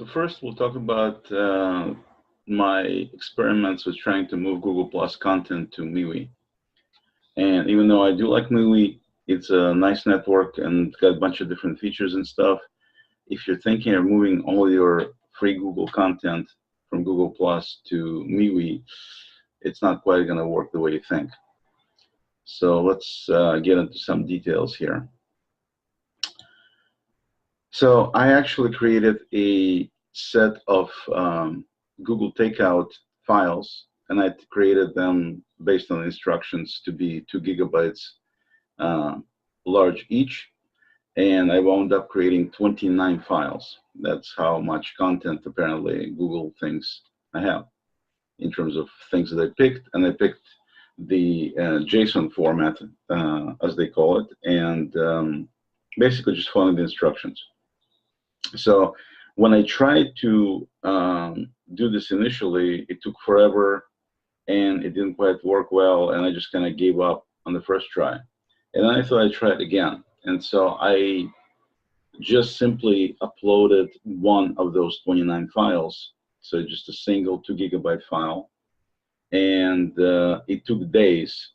So first, we'll talk about my experiments with trying to move Google Plus content to MeWe. And even though I do like MeWe, it's a nice network and got a bunch of different features and stuff. If you're thinking of moving all your free Google content from Google Plus to MeWe, it's not quite going to work the way you think. So let's get into some details here. So I actually created a set of Google Takeout files, and I created them based on instructions to be 2 gigabytes large each, and I wound up creating 29 files. That's how much content apparently Google thinks I have in terms of things that I picked, and I picked the JSON format, as they call it, and basically just following the instructions. So when I tried to do this initially, it took forever and it didn't quite work well, and I just kind of gave up on the first try. And then I thought I'd try it again. And so I just simply uploaded one of those 29 files, so just a single 2 gigabyte file. And it took days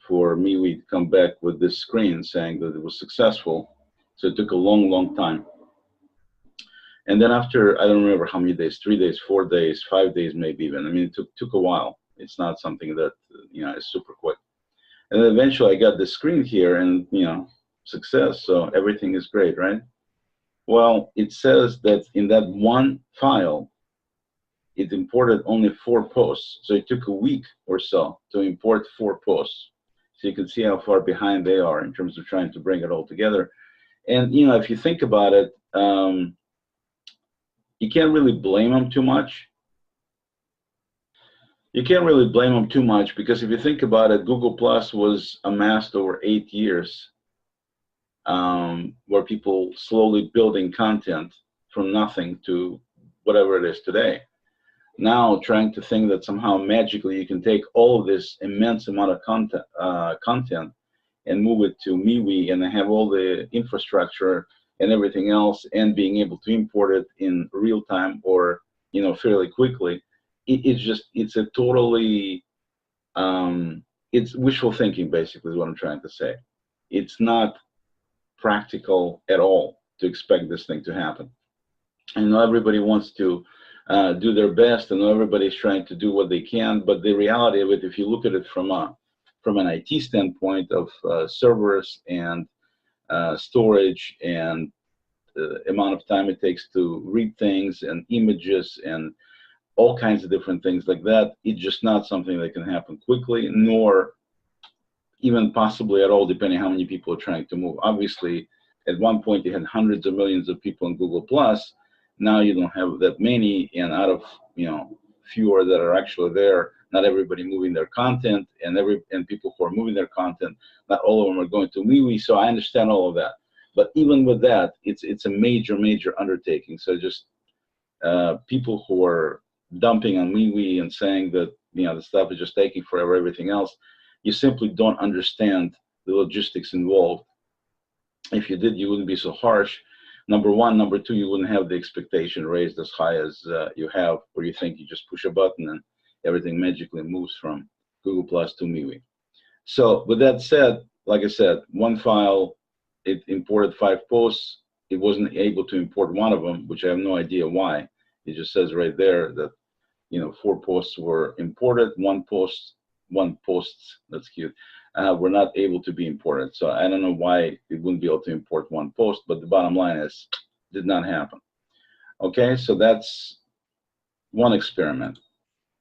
for MeWe to come back with this screen saying that it was successful. So it took a long, long time. And then after, I don't remember how many days, 3 days, 4 days, 5 days, maybe even. I mean, it took a while. It's not something that, is super quick. And then eventually I got the screen here and, success. So everything is great, right? Well, it says that in that one file, it imported only 4 posts. So it took a week or so to import 4 posts. So you can see how far behind they are in terms of trying to bring it all together. And, if you think about it, you can't really blame them too much. You can't really blame them too much because if you think about it, Google Plus was amassed over 8 years, where people slowly building content from nothing to whatever it is today. Now trying to think that somehow magically you can take all of this immense amount of content and move it to MeWe and have all the infrastructure and everything else and being able to import it in real time or fairly quickly, it's a totally it's wishful thinking, basically, is what I'm trying to say. It's not practical at all to expect this thing to happen. I know everybody wants to do their best, and everybody's trying to do what they can, but the reality of it, if you look at it from an IT standpoint of servers and storage and the amount of time it takes to read things and images and all kinds of different things like that, it's just not something that can happen quickly, nor even possibly at all, depending how many people are trying to move. Obviously, at one point you had hundreds of millions of people in Google Plus. Now you don't have that many, and out of fewer that are actually there, not everybody moving their content, and people who are moving their content, not all of them are going to MeWe. So I understand all of that. But even with that, it's a major undertaking. So just people who are dumping on MeWe and saying that the stuff is just taking forever, everything else, you simply don't understand the logistics involved. If you did, you wouldn't be so harsh. Number one. Number two, you wouldn't have the expectation raised as high as you have, where you think you just push a button and everything magically moves from Google Plus to MeWe. So with that said, like I said, one file, it imported 5 posts. It wasn't able to import one of them, which I have no idea why. It just says right there that 4 posts were imported, one posts, that's cute, were not able to be imported. So I don't know why it wouldn't be able to import one post, but the bottom line is, did not happen. Okay, so that's one experiment.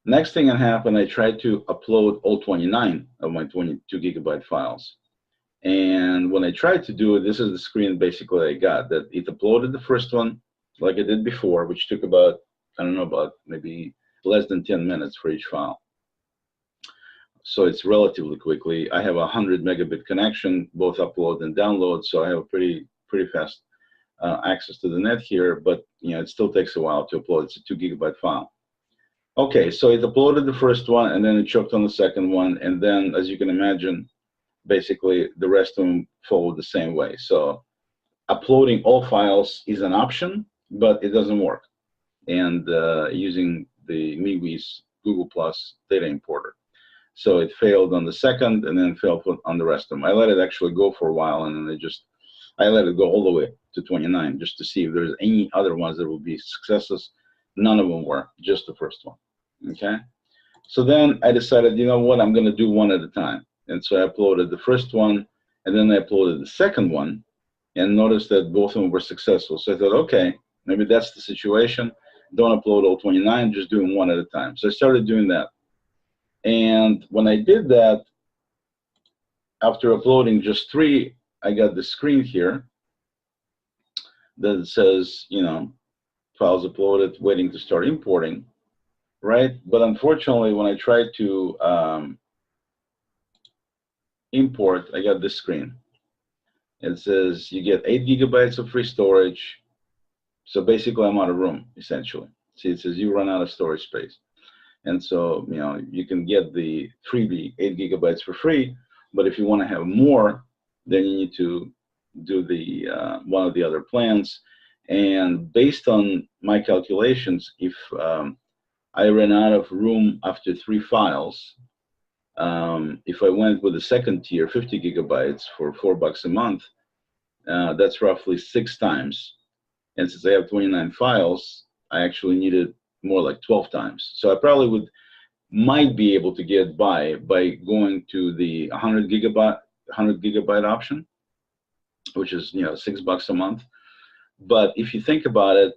Next thing that happened, I tried to upload all 29 of my 22 gigabyte files. And when I tried to do it, this is the screen basically I got, that it uploaded the first one like I did before, which took about, I don't know, about maybe less than 10 minutes for each file. So it's relatively quickly. I have a 100 megabit connection, both upload and download, so I have a pretty fast access to the net here, but it still takes a while to upload. It's a 2 gigabyte file. Okay, so it uploaded the first one, and then it choked on the second one, and then, as you can imagine, basically the rest of them followed the same way. So uploading all files is an option, but it doesn't work. and using the MeWe's Google Plus data importer. So it failed on the second, and then failed on the rest of them. I let it actually go for a while, and then I let it go all the way to 29 just to see if there's any other ones that will be successes. None of them were, just the first one. Okay. So then I decided, you know what, I'm going to do one at a time. And so I uploaded the first one, and then I uploaded the second one, and noticed that both of them were successful. So I thought, okay, maybe that's the situation. Don't upload all 29, just do them one at a time. So I started doing that. And when I did that, after uploading just 3, I got the screen here that says, you know, files uploaded, waiting to start importing, right? But unfortunately, when I tried to import, I got this screen. It says you get 8 gigabytes of free storage. So basically, I'm out of room, essentially. See, it says you run out of storage space. And so, you know, you can get the freebie 8 gigabytes for free, but if you want to have more, then you need to do the one of the other plans. And based on my calculations, if I ran out of room after 3 files, if I went with the second tier, 50 gigabytes for $4 a month, that's roughly 6 times. And since I have 29 files, I actually needed more like 12 times. So I probably might be able to get by going to the 100 gigabyte option, which is, you know, $6 a month. But if you think about it,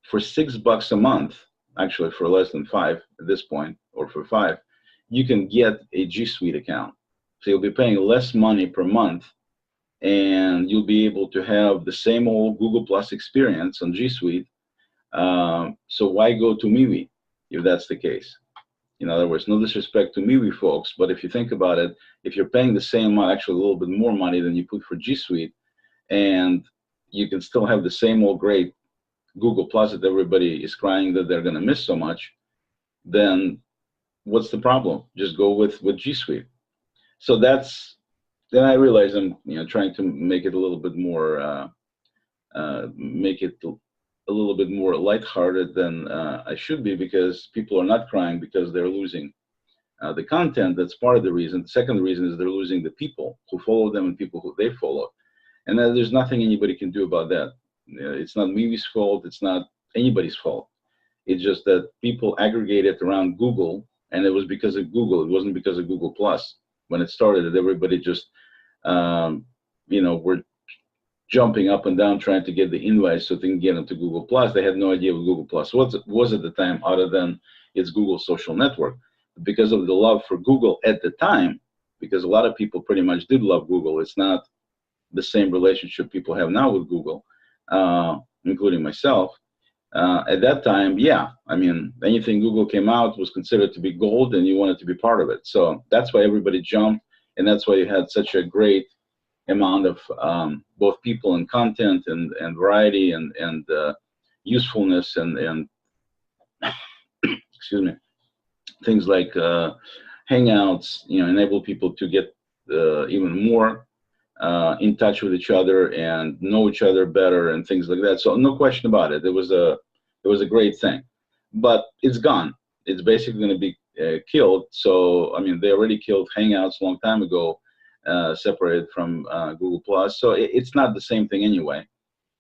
for $6 a month, actually for less than 5 at this point, or for 5, you can get a G Suite account. So you'll be paying less money per month, and you'll be able to have the same old Google Plus experience on G Suite. So why go to MeWe if that's the case? In other words, no disrespect to MeWe folks, but if you think about it, if you're paying the same amount, actually a little bit more money than you put for G Suite, and you can still have the same old great Google Plus that everybody is crying that they're going to miss so much, then what's the problem? Just go with G Suite. So then I realized I'm, you know, trying to make it a little bit more, make it a little bit more lighthearted than I should be, because people are not crying because they're losing the content. That's part of the reason. The second reason is they're losing the people who follow them and people who they follow. And there's nothing anybody can do about that. It's not MeWe's fault. It's not anybody's fault. It's just that people aggregated around Google, and it was because of Google. It wasn't because of Google Plus. When it started, everybody just, you know, were jumping up and down trying to get the invites so they can get into Google Plus. They had no idea what Google Plus was at the time, other than it's Google's social network. Because of the love for Google at the time, because a lot of people pretty much did love Google. It's not the same relationship people have now with Google, including myself. At that time, yeah, I mean, anything Google came out was considered to be gold, and you wanted to be part of it. So that's why everybody jumped, and that's why you had such a great amount of both people and content and variety and usefulness and excuse me, things like Hangouts, you know, enable people to get even more in touch with each other and know each other better and things like that. So no question about it. It was a great thing, but it's gone. It's basically going to be killed. So I mean, they already killed Hangouts a long time ago, separated from Google Plus. So it's not the same thing anyway.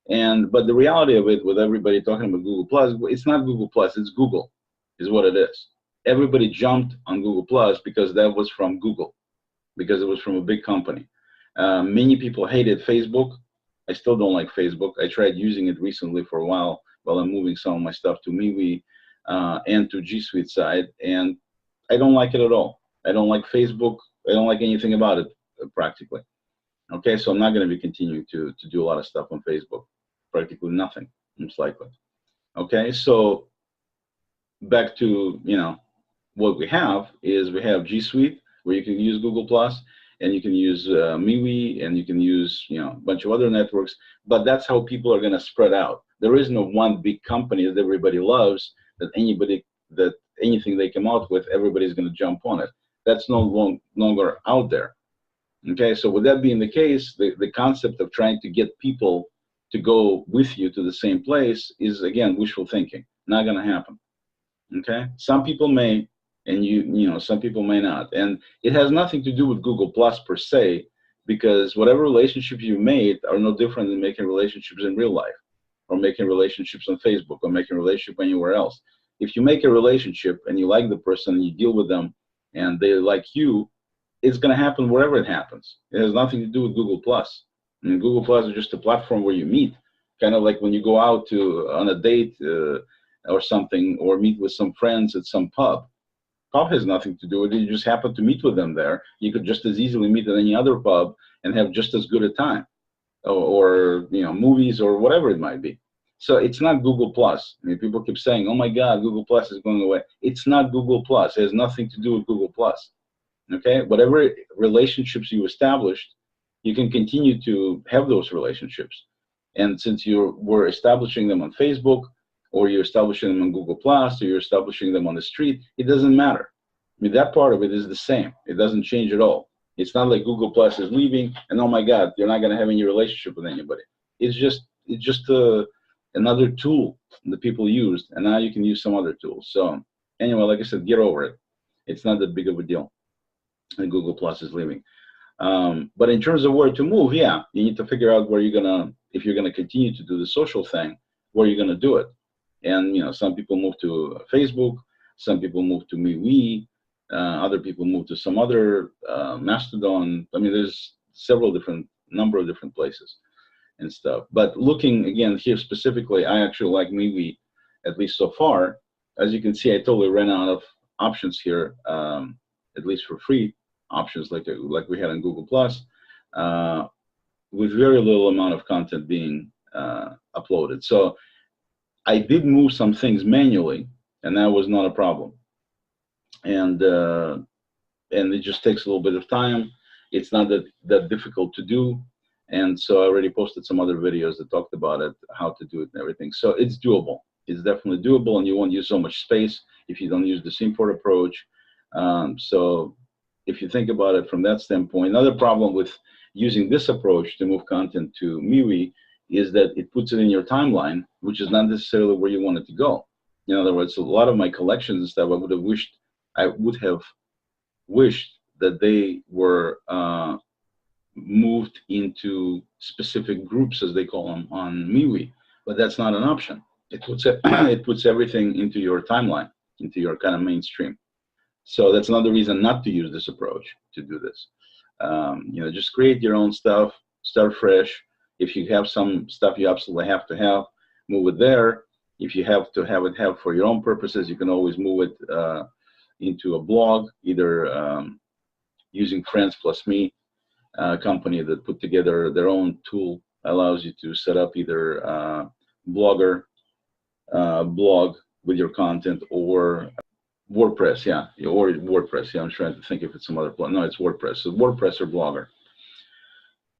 But the reality of it, with everybody talking about Google Plus, it's not Google Plus. It's Google, is what it is. Everybody jumped on Google Plus because that was from Google, because it was from a big company. Many people hated Facebook. I still don't like Facebook. I tried using it recently for a while I'm moving some of my stuff to MeWe and to G Suite side, and I don't like it at all. I don't like Facebook. I don't like anything about it practically. Okay, so I'm not going to be continuing to do a lot of stuff on Facebook. Practically nothing, most likely. Okay, so back to, you know, what we have is we have G Suite, where you can use Google Plus, and you can use MeWe, and you can use, you know, a bunch of other networks. But that's how people are going to spread out. There is no one big company that everybody loves, that anything they come out with, everybody's going to jump on it. That's no longer out there. Okay, so with that being the case, the concept of trying to get people to go with you to the same place is, again, wishful thinking. Not going to happen. Okay, some people may, and some people may not, and it has nothing to do with Google Plus per se, because whatever relationships you made are no different than making relationships in real life, or making relationships on Facebook, or making a relationship anywhere else. If you make a relationship and you like the person and you deal with them and they like you, it's going to happen wherever it happens. It has nothing to do with Google Plus. I mean, Google Plus is just a platform where you meet, kind of like when you go out on a date or something, or meet with some friends at some pub. Pub has nothing to do with it. You just happen to meet with them there. You could just as easily meet at any other pub and have just as good a time, or movies or whatever it might be. So it's not Google Plus. I mean, people keep saying, "Oh my God, Google Plus is going away." It's not Google Plus. It has nothing to do with Google Plus. Okay, whatever relationships you established, you can continue to have those relationships. And since you were establishing them on Facebook, or you're establishing them on Google Plus, or you're establishing them on the street, it doesn't matter. I mean, that part of it is the same. It doesn't change at all. It's not like Google Plus is leaving and, oh my God, you're not going to have any relationship with anybody. It's just another tool that people used, and now you can use some other tools. So anyway, like I said, get over it. It's not that big of a deal. And Google Plus is leaving. But in terms of where to move, yeah, you need to figure out where you're gonna, if you're gonna continue to do the social thing, where you're gonna do it. And some people move to Facebook, some people move to MeWe, other people move to some other Mastodon. I mean, there's number of different places and stuff. But looking again here specifically, I actually like MeWe, at least so far. As you can see, I totally ran out of options here, at least for free options like we had on Google Plus, with very little amount of content being uploaded. So I did move some things manually, and that was not a problem. And it just takes a little bit of time. It's not that difficult to do. And so I already posted some other videos that talked about it, how to do it and everything. So it's doable. It's definitely doable, and you won't use so much space if you don't use the import approach. So if you think about it from that standpoint, another problem with using this approach to move content to MeWe is that it puts it in your timeline, which is not necessarily where you want it to go. In other words, a lot of my collections and stuff, I would have wished that they were moved into specific groups, as they call them, on MeWe, but that's not an option. It puts everything into your timeline, into your kind of mainstream. So that's another reason not to use this approach to do this. Just create your own stuff, start fresh. If you have some stuff you absolutely have to have, move it there. If you have to have for your own purposes, you can always move it into a blog, either using Friends Plus Me, a company that put together their own tool, allows you to set up either blog with your content, or WordPress, yeah, or WordPress. Yeah, I'm trying to think if it's some other plugin. No, it's WordPress. So WordPress or Blogger.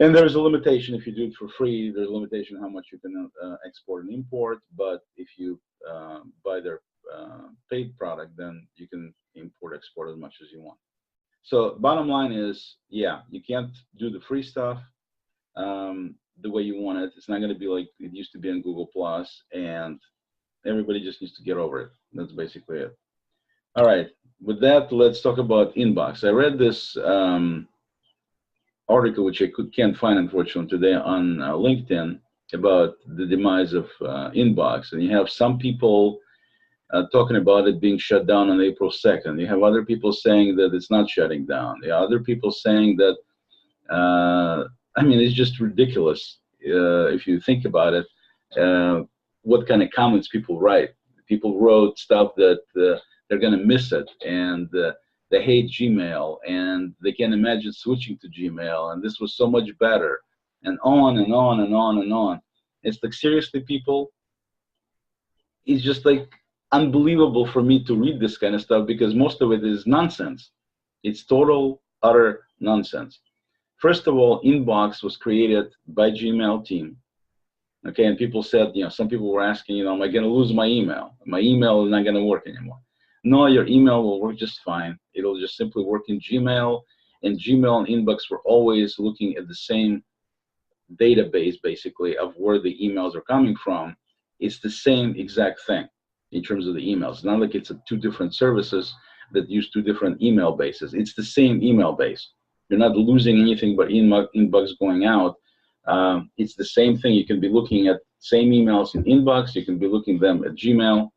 And there's a limitation if you do it for free. There's a limitation how much you can export and import. But if you buy their paid product, then you can export as much as you want. So bottom line is, yeah, you can't do the free stuff the way you want it. It's not going to be like it used to be on Google Plus, and everybody just needs to get over it. That's basically it. All right, with that, let's talk about Inbox. I read this article, which I can't find, unfortunately, today on LinkedIn, about the demise of Inbox. And you have some people talking about it being shut down on April 2nd. You have other people saying that it's not shutting down. You have other people saying that, it's just ridiculous if you think about it, what kind of comments people write. People wrote stuff that they're going to miss it, and they hate Gmail, and they can't imagine switching to Gmail, and this was so much better, and on and on and on and on. It's like, seriously, people, it's just like unbelievable for me to read this kind of stuff, because most of it is nonsense. It's total, utter nonsense. First of all, Inbox was created by Gmail team. Okay, and people said, some people were asking, am I going to lose my email? My email is not going to work anymore. No, your email will work just fine. It'll just simply work in Gmail, and Gmail and Inbox were always looking at the same database, basically, of where the emails are coming from. It's the same exact thing. in terms of the emails. It's not like it's two different services that use two different email bases. It's the same email base. You're not losing anything but inbox going out. It's the same thing. You can be looking at same emails in inbox. You can be looking at them at Gmail.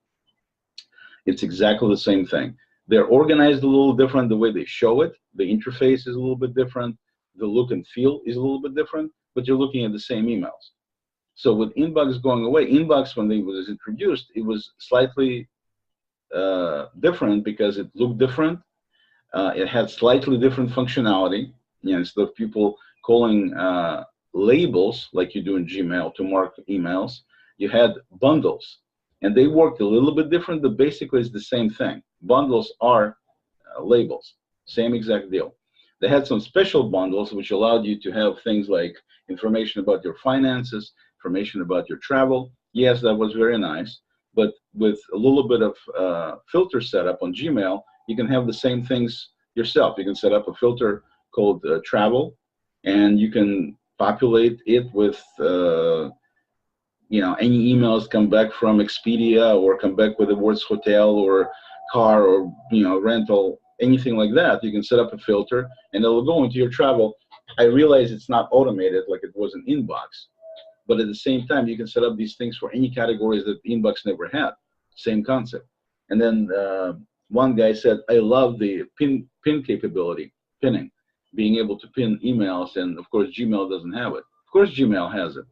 It's exactly the same thing. They're organized a little different, the way they show it. The interface is a little bit different. The look and feel is a little bit different, but you're looking at the same emails. So with inbox going away, inbox, when it was introduced, it was slightly different because it looked different. It had slightly different functionality. You know, instead of people calling labels like you do in Gmail to mark emails, you had bundles. And they worked a little bit different, but basically it's the same thing. Bundles are labels, same exact deal. They had some special bundles which allowed you to have things like information about your finances, information about your travel. Yes, that was very nice, but with a little bit of filter setup on Gmail, you can have the same things yourself. You can set up a filter called travel, and you can populate it with you know, any emails come back from Expedia or come back with the words hotel or car or, you know, rental, anything like that. You can set up a filter and it'll go into your travel. I realize it's not automated like it was in inbox, but at the same time, you can set up these things for any categories that inbox never had. Same concept. And then one guy said, I love the pin capability, pinning, being able to pin emails. And of course, Gmail doesn't have it. Of course, Gmail has it.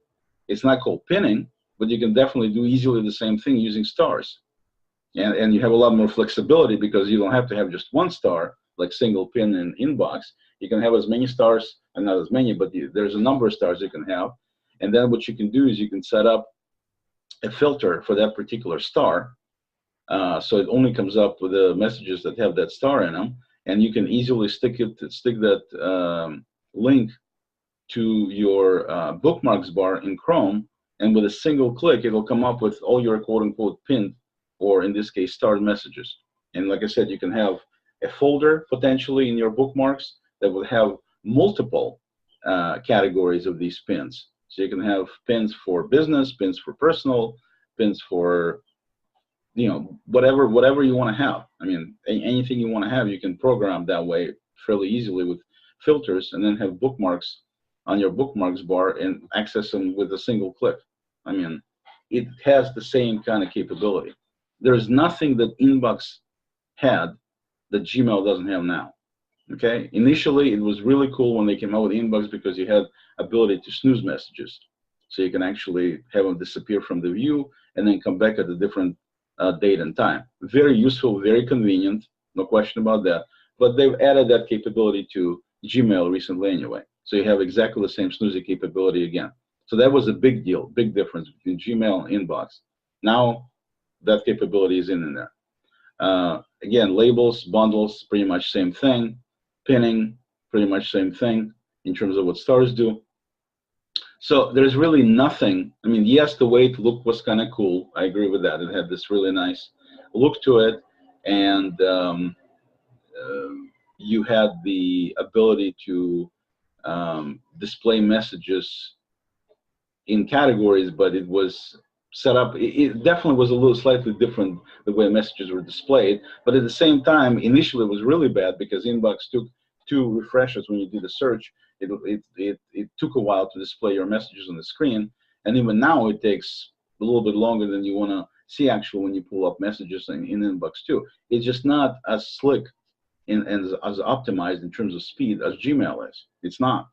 It's not called pinning, but you can definitely do easily the same thing using stars. And you have a lot more flexibility because you don't have to have just one star, like single pin in inbox. You can have as many stars, and not as many, but there's a number of stars you can have. And then what you can do is you can set up a filter for that particular star. So it only comes up with the messages that have that star in them. And you can easily stick that link to your bookmarks bar in Chrome, and with a single click, it'll come up with all your quote-unquote pinned, or in this case, starred messages. And like I said, you can have a folder potentially in your bookmarks that will have multiple categories of these pins. So you can have pins for business, pins for personal, pins for, you know, whatever you want to have. I mean, anything you want to have, you can program that way fairly easily with filters, and then have bookmarks on your bookmarks bar and access them with a single click. I mean, it has the same kind of capability. There's nothing that inbox had that Gmail doesn't have now. Okay, initially it was really cool when they came out with inbox because you had ability to snooze messages, so you can actually have them disappear from the view and then come back at a different date and time. Very useful, very convenient, no question about that. But they've added that capability to Gmail recently anyway. So you have exactly the same snoozing capability again. So that was a big deal, big difference between Gmail and inbox. Now that capability is in there. Again, labels, bundles, pretty much same thing. Pinning, pretty much same thing in terms of what stars do. So there's really nothing. I mean, yes, the way it looked was kind of cool. I agree with that. It had this really nice look to it, and you had the ability to display messages in categories, but it was set up. It definitely was a little slightly different the way messages were displayed, but at the same time, initially it was really bad because inbox took 2 refreshes when you did a search. It took a while to display your messages on the screen, and even now it takes a little bit longer than you want to see actually when you pull up messages in inbox too. It's just not as slick and as optimized in terms of speed as Gmail is. It's not,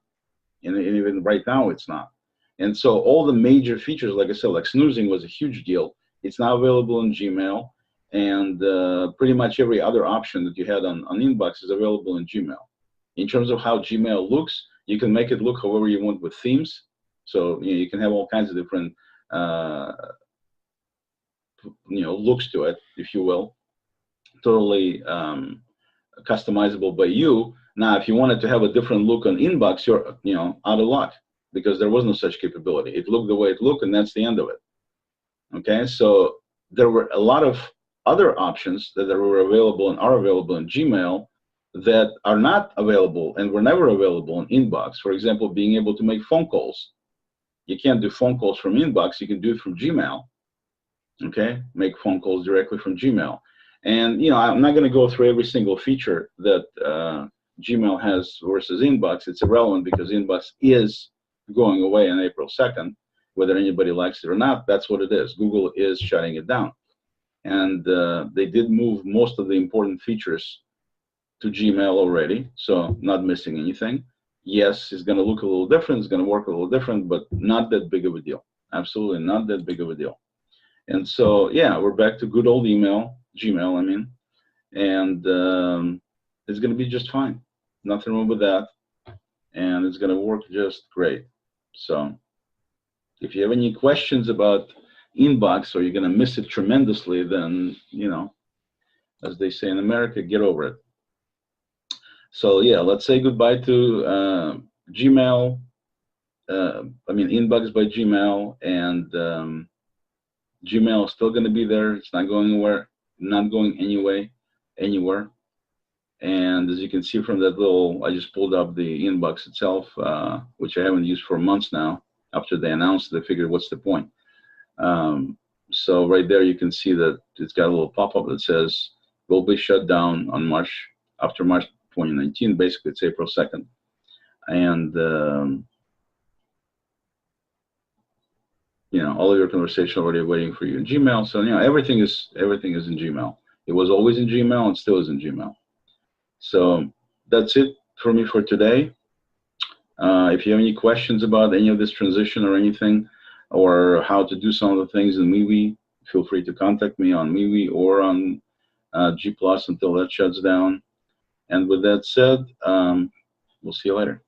and even right now it's not. And so all the major features, like I said, like snoozing was a huge deal. It's now available in Gmail, and pretty much every other option that you had on inbox is available in Gmail. In terms of how Gmail looks, you can make it look however you want with themes. So you can have all kinds of different looks to it, if you will, totally customizable by you. Now, if you wanted to have a different look on inbox, you're out of luck, because there was no such capability. It looked the way it looked, and that's the end of it. Okay, so there were a lot of other options that were available and are available in Gmail that are not available and were never available in inbox. For example, being able to make phone calls. You can't do phone calls from inbox. You can do it from Gmail. Okay, make phone calls directly from Gmail. And I'm not going to go through every single feature that Gmail has versus Inbox. It's irrelevant because Inbox is going away on April 2nd. Whether anybody likes it or not, that's what it is. Google is shutting it down. And they did move most of the important features to Gmail already, so not missing anything. Yes, it's going to look a little different. It's going to work a little different, but not that big of a deal. Absolutely not that big of a deal. And so, yeah, we're back to good old Gmail, I mean, and it's going to be just fine. Nothing wrong with that. And it's going to work just great. So if you have any questions about Inbox or you're going to miss it tremendously, then, as they say in America, get over it. So, yeah, let's say goodbye to Gmail, Inbox by Gmail, and Gmail is still going to be there. It's not going anywhere, anywhere. And as you can see from that I just pulled up the Inbox itself, which I haven't used for months now. After they announced it, I figured, what's the point? So right there, you can see that it's got a little pop-up that says, will be shut down on after March 2019. Basically, it's April 2nd. And all of your conversation already waiting for you in Gmail. So everything is in Gmail. It was always in Gmail and still is in Gmail. So that's it for me for today. If you have any questions about any of this transition or anything, or how to do some of the things in MeWe, feel free to contact me on MeWe or on G+ until that shuts down. And with that said, we'll see you later.